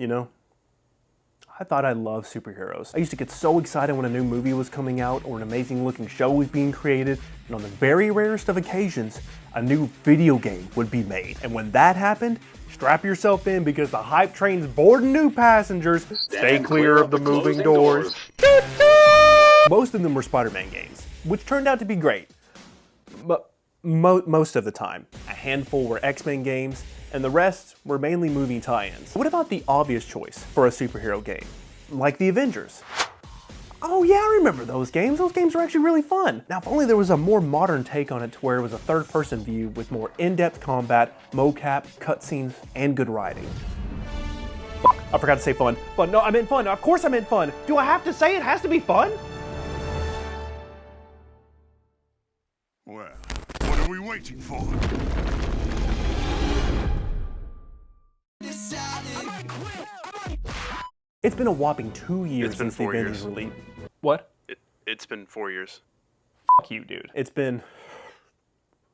You know, I thought I loved superheroes. I used to get so excited when a new movie was coming out or an amazing looking show was being created, and on the very rarest of occasions, a new video game would be made. And when that happened, strap yourself in because the hype train's boarding new passengers. Stay clear of the moving doors. Most of them were Spider-Man games, which turned out to be great. But most of the time. A handful were X-Men games, and the rest were mainly movie tie-ins. What about the obvious choice for a superhero game? Like the Avengers. Oh yeah, I remember those games. Those games were actually really fun. Now, if only there was a more modern take on it to where it was a third-person view with more in-depth combat, mocap, cutscenes, and good writing. I forgot to say fun. Fun, no, I meant fun. Of course I meant fun. Do I have to say it has to be fun? Well, what are we waiting for? It's been a whopping 2 years since the Avengers release. What? It's been 4 years. Fuck you, dude. It's been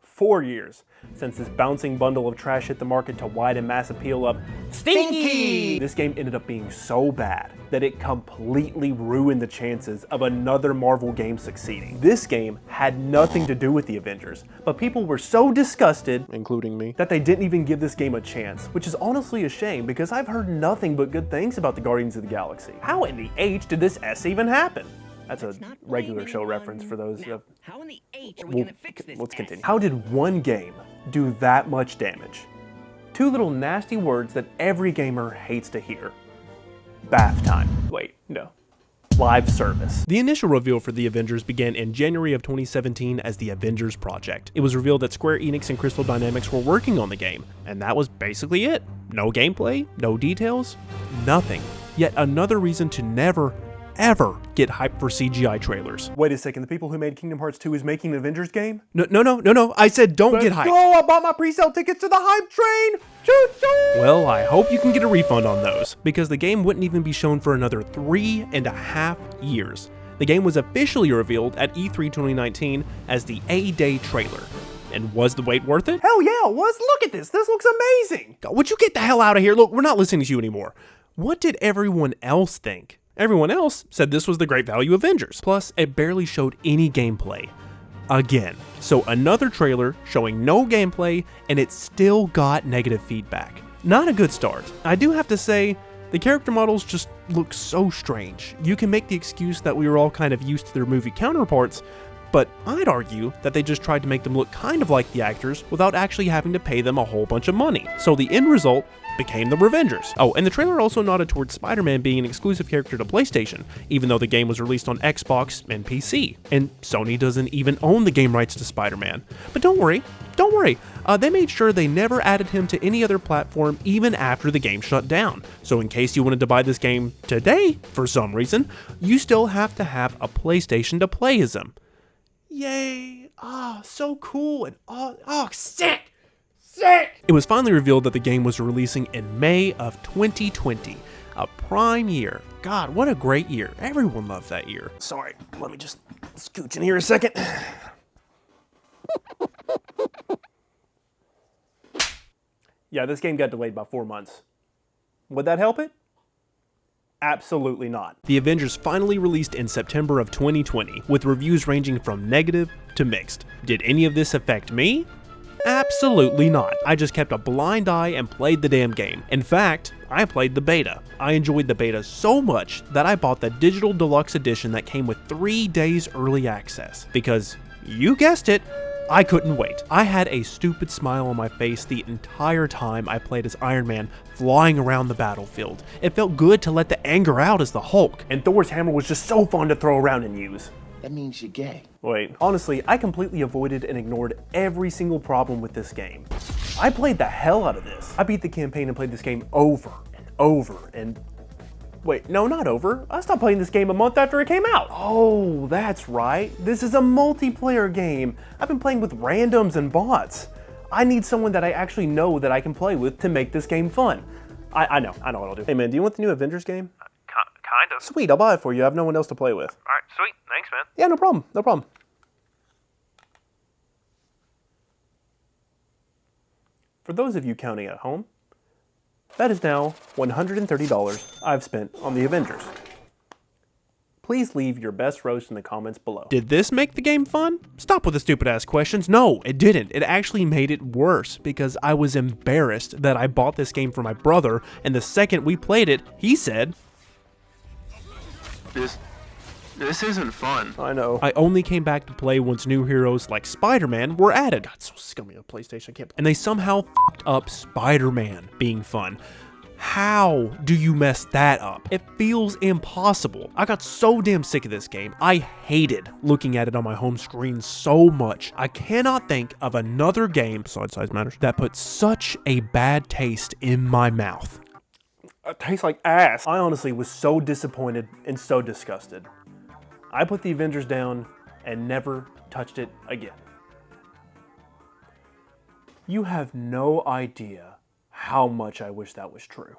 4 years since this bouncing bundle of trash hit the market to wide and mass appeal of Stinky! This game ended up being so bad that it completely ruined the chances of another Marvel game succeeding. This game had nothing to do with the Avengers, but people were so disgusted, including me, that they didn't even give this game a chance, which is honestly a shame because I've heard nothing but good things about the Guardians of the Galaxy. How in the H did this S even happen? That's a regular show reference for those of... How in the H are we gonna fix this? Let's continue. How did one game do that much damage? Two little nasty words that every gamer hates to hear. Bath time. Wait, no. Live service. The initial reveal for the Avengers began in January of 2017 as the Avengers Project. It was revealed that Square Enix and Crystal Dynamics were working on the game, and that was basically it. No gameplay, no details, nothing. Yet another reason to never, ever get hyped for CGI trailers. Wait a second, the people who made Kingdom Hearts 2 is making an Avengers game? No, I said don't get hyped. Oh, I bought my pre-sale tickets to the hype train! Choo-choo! Well, I hope you can get a refund on those, because the game wouldn't even be shown for another 3.5 years. The game was officially revealed at E3 2019 as the A-Day trailer. And was the wait worth it? Hell yeah, it was! Look at this! This looks amazing! God, would you get the hell out of here? Look, we're not listening to you anymore. What did everyone else think? Everyone else said this was the great value Avengers. Plus, it barely showed any gameplay. Again. So another trailer showing no gameplay, and it still got negative feedback. Not a good start. I do have to say, the character models just look so strange. You can make the excuse that we were all kind of used to their movie counterparts, but I'd argue that they just tried to make them look kind of like the actors without actually having to pay them a whole bunch of money. So the end result became the Revengers. Oh, and the trailer also nodded towards Spider-Man being an exclusive character to PlayStation, even though the game was released on Xbox and PC. And Sony doesn't even own the game rights to Spider-Man. But don't worry, they made sure they never added him to any other platform even after the game shut down. So in case you wanted to buy this game today, for some reason, you still have to have a PlayStation to play as him. Yay! Ah, so cool and sick! It was finally revealed that the game was releasing in May of 2020, a prime year. God, what a great year. Everyone loves that year. Sorry, let me just scooch in here a second. Yeah, this game got delayed by 4 months. Would that help it? Absolutely not. The Avengers finally released in September of 2020, with reviews ranging from negative to mixed. Did any of this affect me? Absolutely not. I just kept a blind eye and played the damn game. In fact, I played the beta. I enjoyed the beta so much that I bought the digital deluxe edition that came with 3 days early access. Because, you guessed it, I couldn't wait. I had a stupid smile on my face the entire time I played as Iron Man flying around the battlefield. It felt good to let the anger out as the Hulk. And Thor's hammer was just so fun to throw around and use. That means you're gay. Wait, honestly, I completely avoided and ignored every single problem with this game. I played the hell out of this. I beat the campaign and played this game over and over and... Wait, no, not over. I stopped playing this game a month after it came out. Oh, that's right. This is a multiplayer game. I've been playing with randoms and bots. I need someone that I actually know that I can play with to make this game fun. I know what I'll do. Hey man, do you want the new Avengers game? Kind of. Sweet, I'll buy it for you. I have no one else to play with. Alright, sweet. Thanks, man. Yeah, no problem. For those of you counting at home, That is now $130 I've spent on the Avengers. Please leave your best roast in the comments below. Did this make the game fun? Stop with the stupid ass questions. No, it didn't. It actually made it worse because I was embarrassed that I bought this game for my brother, and the second we played it, he said, This isn't fun. I know. I only came back to play once new heroes like Spider-Man were added. God, so scummy on PlayStation. I can't. And they somehow fucked up Spider-Man being fun. How do you mess that up? It feels impossible. I got so damn sick of this game. I hated looking at it on my home screen so much. I cannot think of another game, besides Size Matters, that put such a bad taste in my mouth. It tastes like ass. I honestly was so disappointed and so disgusted. I put the Avengers down and never touched it again. You have no idea how much I wish that was true.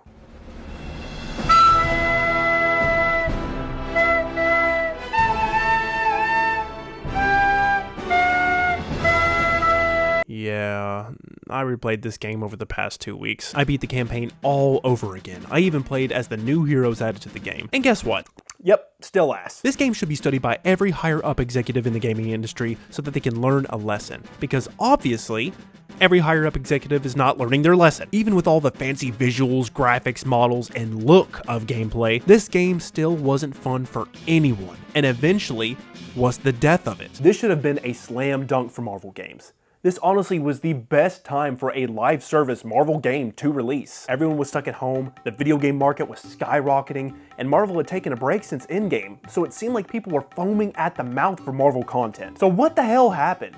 Yeah, I replayed this game over the past 2 weeks. I beat the campaign all over again. I even played as the new heroes added to the game. And guess what? Yep, still ass. This game should be studied by every higher up executive in the gaming industry so that they can learn a lesson. Because obviously, every higher up executive is not learning their lesson. Even with all the fancy visuals, graphics, models, and look of gameplay, this game still wasn't fun for anyone, and eventually was the death of it. This should have been a slam dunk for Marvel games. This honestly was the best time for a live service Marvel game to release. Everyone was stuck at home, the video game market was skyrocketing, and Marvel had taken a break since Endgame, so it seemed like people were foaming at the mouth for Marvel content. So what the hell happened?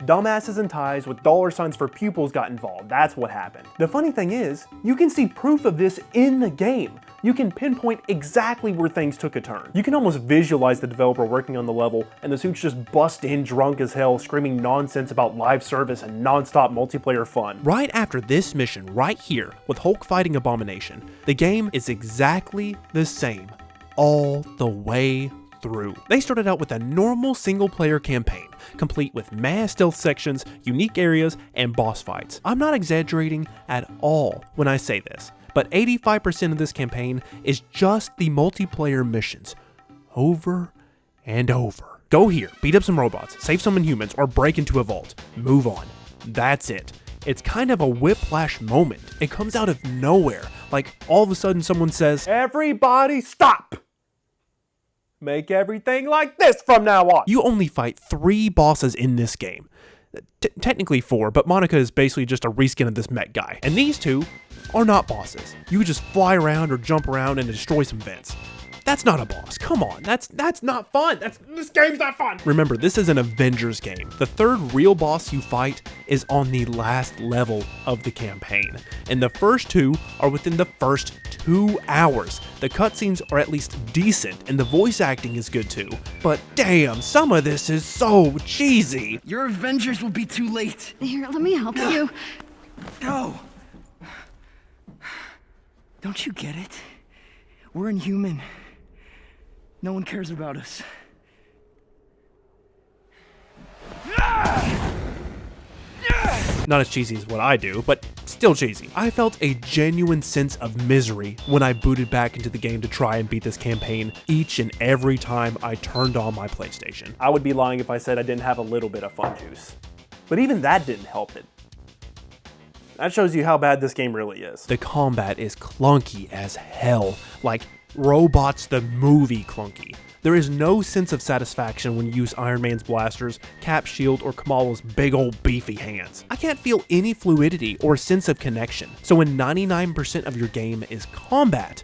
Dumbasses in ties with dollar signs for pupils got involved. That's what happened. The funny thing is, you can see proof of this in the game. You can pinpoint exactly where things took a turn. You can almost visualize the developer working on the level and the suits just bust in drunk as hell, screaming nonsense about live service and non-stop multiplayer fun. Right after this mission right here, with Hulk fighting Abomination, the game is exactly the same all the way through. They started out with a normal single-player campaign, complete with mad stealth sections, unique areas, and boss fights. I'm not exaggerating at all when I say this, but 85% of this campaign is just the multiplayer missions, over and over. Go here, beat up some robots, save some Inhumans, or break into a vault. Move on. That's it. It's kind of a whiplash moment. It comes out of nowhere, like all of a sudden someone says, "Everybody stop! Make everything like this from now on." You only fight 3 bosses in this game. Technically 4, but Monica is basically just a reskin of this mech guy. And these 2 are not bosses. You just fly around or jump around and destroy some vents. That's not a boss. Come on, that's not fun. This game's not fun. Remember, this is an Avengers game. The third real boss you fight is on the last level of the campaign, and the first 2 are within the first 2 hours. The cutscenes are at least decent, and the voice acting is good too. But damn, some of this is so cheesy. Your Avengers will be too late. Here, let me help you. No. Don't you get it? We're inhuman. No one cares about us. Not as cheesy as what I do, but still cheesy. I felt a genuine sense of misery when I booted back into the game to try and beat this campaign each and every time I turned on my PlayStation. I would be lying if I said I didn't have a little bit of fun juice. But even that didn't help it. That shows you how bad this game really is. The combat is clunky as hell, like Robots the movie clunky. There is no sense of satisfaction when you use Iron Man's blasters, Cap's shield, or Kamala's big old beefy hands. I can't feel any fluidity or sense of connection, so when 99% of your game is combat,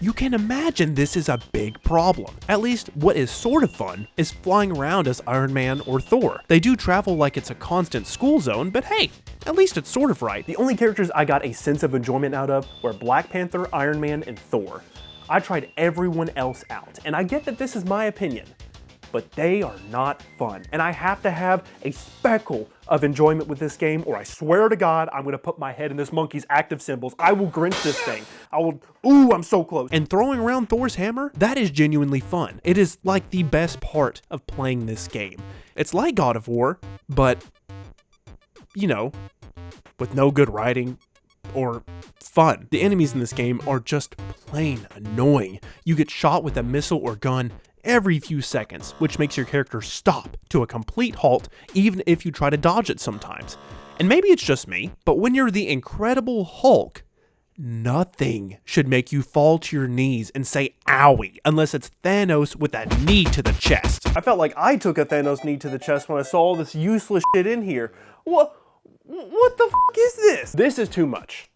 you can imagine this is a big problem. At least what is sort of fun is flying around as Iron Man or Thor. They do travel like it's a constant school zone, but hey, at least it's sort of right. The only characters I got a sense of enjoyment out of were Black Panther, Iron Man, and Thor. I tried everyone else out, and I get that this is my opinion, but they are not fun. And I have to have a speckle of enjoyment with this game, or I swear to God, I'm gonna put my head in this monkey's active symbols. I will Grinch this thing. Ooh, I'm so close. And throwing around Thor's hammer, that is genuinely fun. It is like the best part of playing this game. It's like God of War, but, you know, with no good writing, or fun. The enemies in this game are just plain annoying. You get shot with a missile or gun every few seconds, which makes your character stop to a complete halt even if you try to dodge it sometimes. And maybe it's just me, but when you're the Incredible Hulk, nothing should make you fall to your knees and say owie, unless it's Thanos with that knee to the chest. I felt like I took a Thanos knee to the chest when I saw all this useless shit in here. What the f is this? This is too much.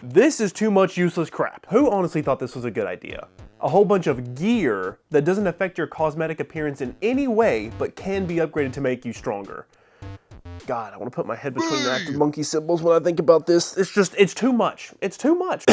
This is too much useless crap. Who honestly thought this was a good idea? A whole bunch of gear that doesn't affect your cosmetic appearance in any way, but can be upgraded to make you stronger. God, I want to put my head between the active monkey symbols when I think about this. It's too much. It's too much.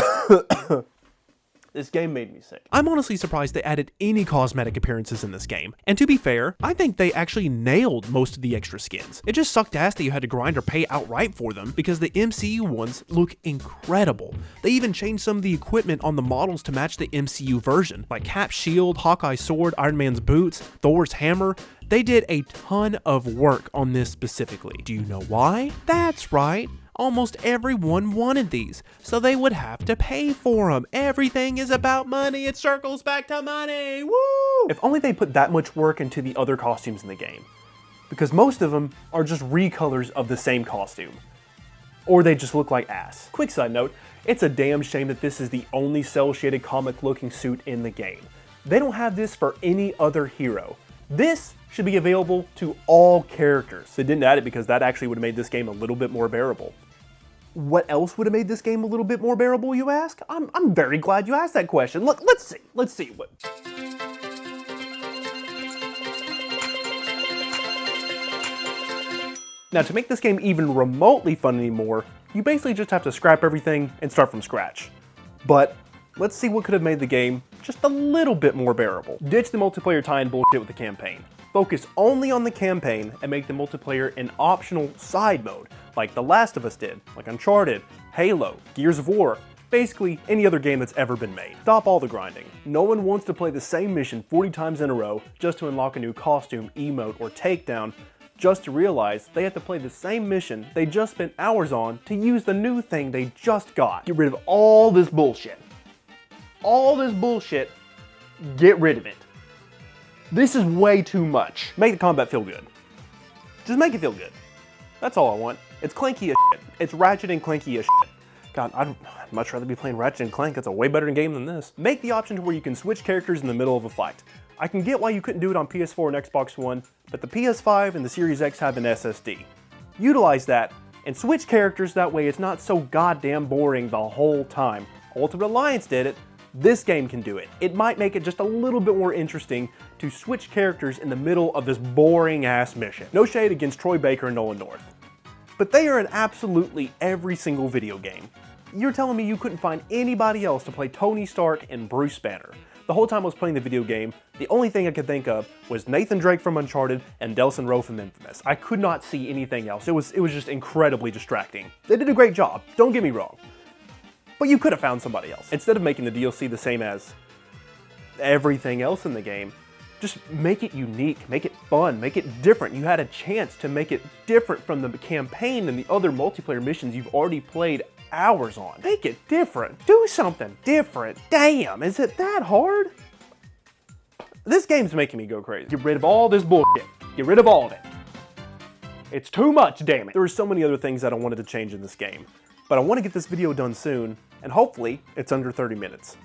This game made me sick. I'm honestly surprised they added any cosmetic appearances in this game. And to be fair, I think they actually nailed most of the extra skins. It just sucked ass that you had to grind or pay outright for them because the MCU ones look incredible. They even changed some of the equipment on the models to match the MCU version, like Cap's shield, Hawkeye's sword, Iron Man's boots, Thor's hammer. They did a ton of work on this specifically. Do you know why? That's right. Almost everyone wanted these, so they would have to pay for them. Everything is about money. It circles back to money. Woo! If only they put that much work into the other costumes in the game, because most of them are just recolors of the same costume, or they just look like ass. Quick side note, it's a damn shame that this is the only cel-shaded comic-looking suit in the game. They don't have this for any other hero. This should be available to all characters. They didn't add it because that actually would have made this game a little bit more bearable. What else would have made this game a little bit more bearable, you ask? I'm very glad you asked that question. Look, let's see what... Now, to make this game even remotely fun anymore, you basically just have to scrap everything and start from scratch. But let's see what could have made the game just a little bit more bearable. Ditch the multiplayer tie-in bullshit with the campaign. Focus only on the campaign and make the multiplayer an optional side mode, like The Last of Us did, like Uncharted, Halo, Gears of War, basically any other game that's ever been made. Stop all the grinding. No one wants to play the same mission 40 times in a row just to unlock a new costume, emote, or takedown, just to realize they have to play the same mission they just spent hours on to use the new thing they just got. Get rid of all this bullshit. All this bullshit, get rid of it. This is way too much. Make the combat feel good. Just make it feel good. That's all I want. It's clanky as shit. It's Ratchet and Clanky as shit. God, I'd much rather be playing Ratchet and Clank. That's a way better game than this. Make the option to where you can switch characters in the middle of a fight. I can get why you couldn't do it on PS4 and Xbox One, but the PS5 and the Series X have an SSD. Utilize that and switch characters, that way it's not so goddamn boring the whole time. Ultimate Alliance did it. This game can do it. It might make it just a little bit more interesting to switch characters in the middle of this boring ass mission. No shade against Troy Baker and Nolan North, but they are in absolutely every single video game. You're telling me you couldn't find anybody else to play Tony Stark and Bruce Banner? The whole time I was playing the video game, the only thing I could think of was Nathan Drake from Uncharted and Delsin Rowe from Infamous. I could not see anything else. It was just incredibly distracting. They did a great job, don't get me wrong. But you could have found somebody else. Instead of making the DLC the same as everything else in the game, just make it unique, make it fun, make it different. You had a chance to make it different from the campaign and the other multiplayer missions you've already played hours on. Make it different. Do something different. Damn, is it that hard? This game's making me go crazy. Get rid of all this bullshit. Get rid of all of it. It's too much, damn it. There were so many other things that I wanted to change in this game, but I want to get this video done soon, and hopefully it's under 30 minutes.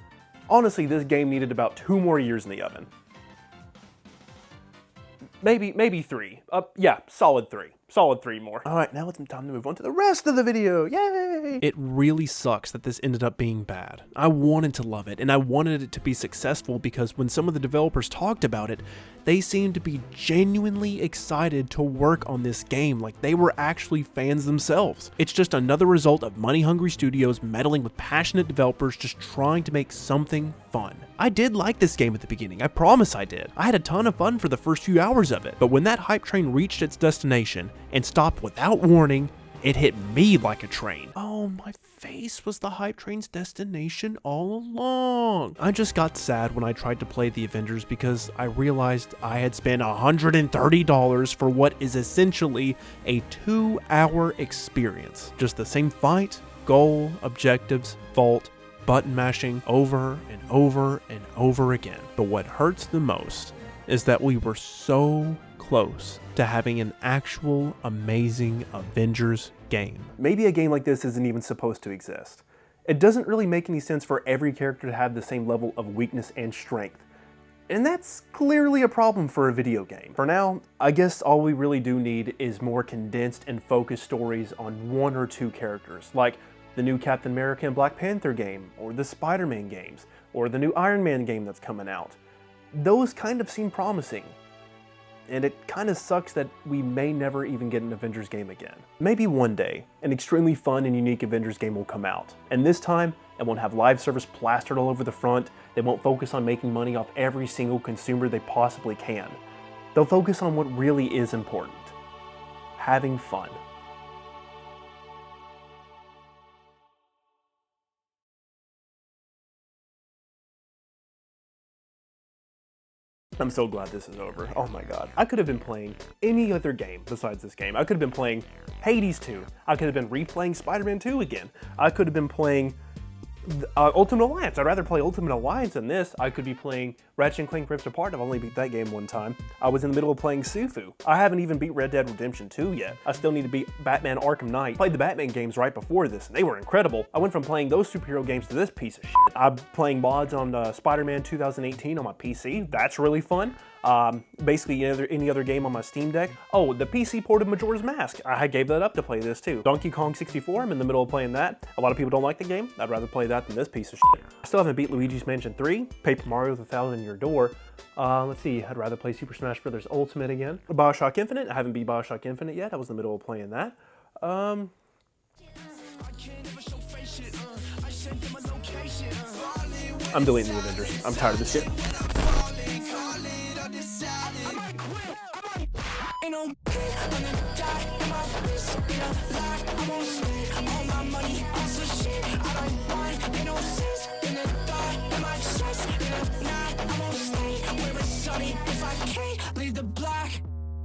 Honestly, this game needed about 2 more years in the oven. Maybe 3. Yeah, solid 3. Solid 3 more. All right, now it's time to move on to the rest of the video. Yay! It really sucks that this ended up being bad. I wanted to love it, and I wanted it to be successful because when some of the developers talked about it, they seemed to be genuinely excited to work on this game, like they were actually fans themselves. It's just another result of money-hungry studios meddling with passionate developers just trying to make something fun. I did like this game at the beginning, I promise I did. I had a ton of fun for the first few hours of it, but when that hype train reached its destination and stopped without warning, it hit me like a train. Oh, my face was the hype train's destination all along. I just got sad when I tried to play the Avengers because I realized I had spent $130 for what is essentially a 2-hour experience. Just the same fight, goal, objectives, vault, button mashing over and over and over again. But what hurts the most is that we were so close to having an actual amazing Avengers game. Maybe a game like this isn't even supposed to exist. It doesn't really make any sense for every character to have the same level of weakness and strength. And that's clearly a problem for a video game. For now, I guess all we really do need is more condensed and focused stories on one or two characters, like the new Captain America and Black Panther game, or the Spider-Man games, or the new Iron Man game that's coming out. Those kind of seem promising. And it kind of sucks that we may never even get an Avengers game again. Maybe one day, an extremely fun and unique Avengers game will come out. And this time, it won't have live service plastered all over the front. They won't focus on making money off every single consumer they possibly can. They'll focus on what really is important: having fun. I'm so glad this is over. Oh my god. I could have been playing any other game besides this game. I could have been playing Hades 2. I could have been replaying Spider-Man 2 again. I could have been playing Ultimate Alliance. I'd rather play Ultimate Alliance than this. I could be playing Ratchet & Clank Rift Apart. I've only beat that game one time. I was in the middle of playing Sifu. I haven't even beat Red Dead Redemption 2 yet. I still need to beat Batman Arkham Knight. Played the Batman games right before this, and they were incredible. I went from playing those superhero games to this piece of shit. I'm playing mods on Spider-Man 2018 on my PC. That's really fun. Basically any other game on my Steam Deck. Oh, the PC port of Majora's Mask. I gave that up to play this too. Donkey Kong 64, I'm in the middle of playing that. A lot of people don't like the game. I'd rather play that than this piece of shit. I still haven't beat Luigi's Mansion 3, Paper Mario with 1,000-Year Door. Let's see, I'd rather play Super Smash Bros. Ultimate again. BioShock Infinite, I haven't beat BioShock Infinite yet. I was in the middle of playing that. I'm deleting the Avengers. I'm tired of this shit. Ain't no